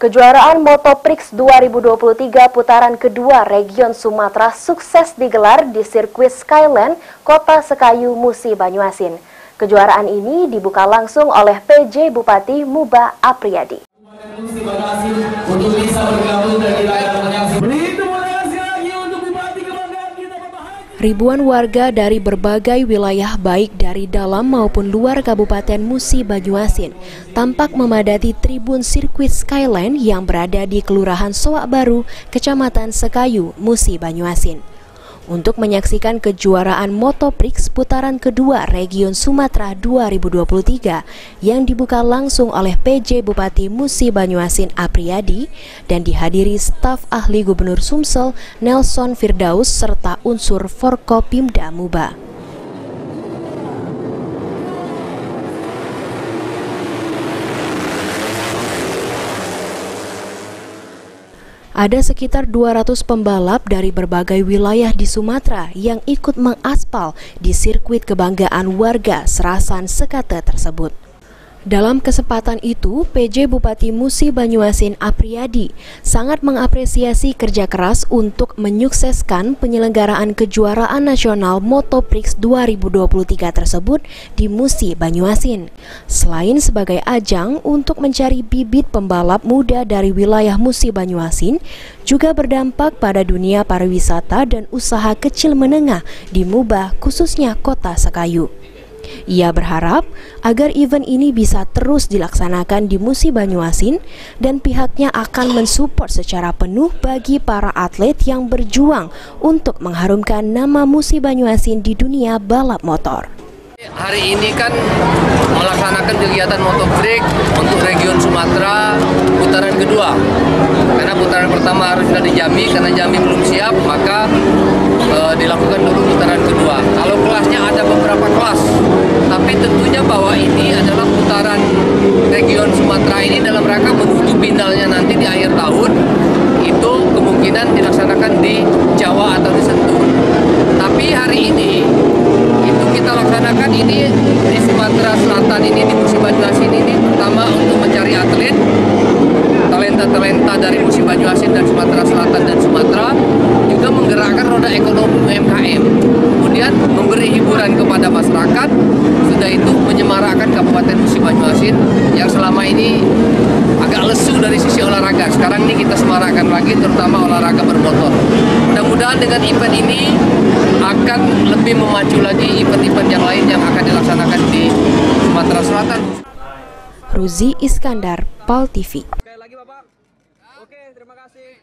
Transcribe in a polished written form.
Kejuaraan Motoprix 2023 putaran kedua Region Sumatera sukses digelar di sirkuit Skyland, Kota Sekayu, Musi Banyuasin. Kejuaraan ini dibuka langsung oleh PJ Bupati Muba Apriyadi. Ribuan warga dari berbagai wilayah baik dari dalam maupun luar Kabupaten Musi Banyuasin tampak memadati tribun sirkuit Skyland yang berada di Kelurahan Soak Baru, Kecamatan Sekayu, Musi Banyuasin, untuk menyaksikan kejuaraan Motoprix putaran kedua Region Sumatera 2023 yang dibuka langsung oleh PJ Bupati Musi Banyuasin Apriyadi dan dihadiri staf ahli Gubernur Sumsel Nelson Firdaus serta unsur Forkopimda Muba. Ada sekitar 200 pembalap dari berbagai wilayah di Sumatera yang ikut mengaspal di sirkuit kebanggaan warga Serasan Sekate tersebut. Dalam kesempatan itu, PJ Bupati Musi Banyuasin Apriyadi sangat mengapresiasi kerja keras untuk menyukseskan penyelenggaraan kejuaraan nasional Motoprix 2023 tersebut di Musi Banyuasin. Selain sebagai ajang untuk mencari bibit pembalap muda dari wilayah Musi Banyuasin, juga berdampak pada dunia pariwisata dan usaha kecil menengah di Muba, khususnya Kota Sekayu. Ia berharap agar event ini bisa terus dilaksanakan di Musi Banyuasin dan pihaknya akan mensupport secara penuh bagi para atlet yang berjuang untuk mengharumkan nama Musi Banyuasin di dunia balap motor. Hari ini kan melaksanakan kegiatan Motoprix untuk Region Sumatera putaran kedua. Karena putaran pertama harus sudah di Jambi, karena Jambi belum siap, maka dilakukan dulu putaran kedua. Kalau kelasnya ada beberapa kelas, tapi tentunya bahwa ini adalah putaran Region Sumatera ini dalam rangka menuju finalnya nanti di akhir tahun, itu kemungkinan dilaksanakan di Jawa atau di Sentul. Tapi hari ini itu kita laksanakan ini di Sumatera Selatan ini, di Musi Banyuasin ini, pertama untuk mencari atlet, talenta-talenta dari Musi Banyuasin dan Sumatera Selatan dan Sumatera, juga menggerakkan roda ekonomi UMKM, kemudian memberi hiburan kepada masyarakat, sudah itu menyemarakkan Kabupaten Musi Banyuasin yang selama ini agak lesu dari sisi olahraga. Sekarang ini kita semarakkan lagi, terutama olahraga bermotor. Mudah-mudahan dengan event ini akan lebih memacu lagi event-event yang lain yang akan dilaksanakan di Sumatera Selatan. Ruzi Iskandar, PAL TV. Oke, terima kasih.